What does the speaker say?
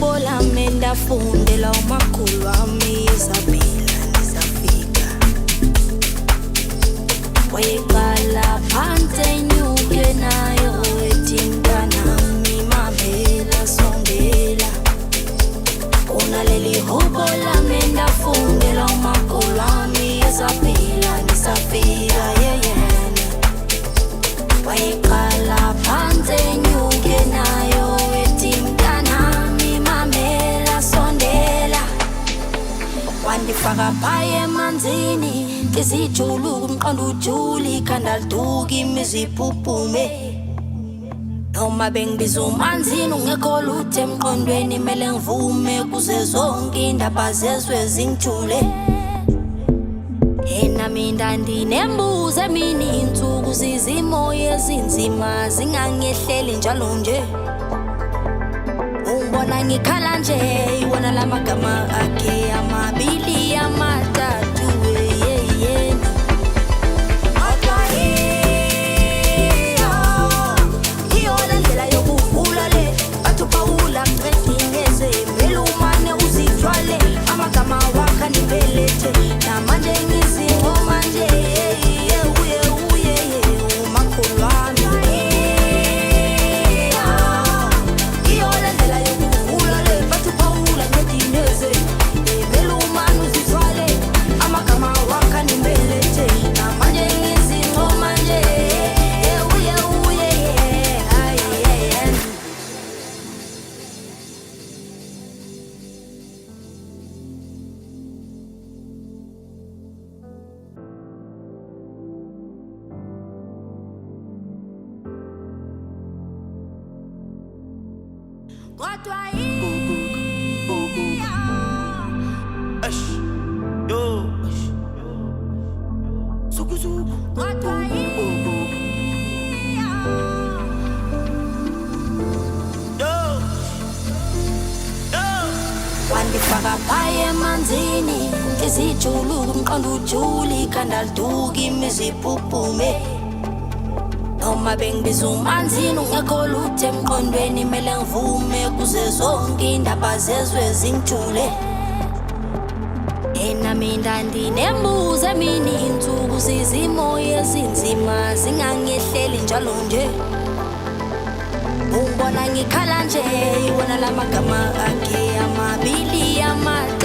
hubo lami ndafundela umakhulu wami izaphila nizafika wayeqala phansi enyuke nayo ethi mntanami mamela sondela unaleli hubo lami ndafundela umakhulu wami izaphila nizafika yeyena wayeqala phansi enyuke nayo ethi mntanami mamela sondela wandifaka phaya emanzini ngizijulu kumqondo ujuli ikhanda liduka imizi iphuphume noma bengibiza umanzini ungekho lutho emqondweni mele ngivume kuze zonke indaba zezwe zingijule nami ndandinembuzo emini insuku zizimo ezinzima zingangehleli njalo nje ungibona ngikhala nje iwona lamagama akhe amabili amathathu amagama wakha nibelete namanje ngizingoma nje umakhulu wami iyona ndlela yokuvula le bathi phawula ngedineze belumane uzithwale amagama wakha nibelete namanje ngizingoma nje wandifaka phaya emanzini ngizijulu kumqondo ujuli ikhanda liduka imizi iphuphume noma bengibiza umanzini ungekho lutho emqondweni mele ngivume kuze zonke indaba zezwe zingijule nami ndandinembuzo emini insuku zizimo ezinzima zingangehleli njalo nje ungibona ngikhala nje iwona lamagama akhe amabili amathathu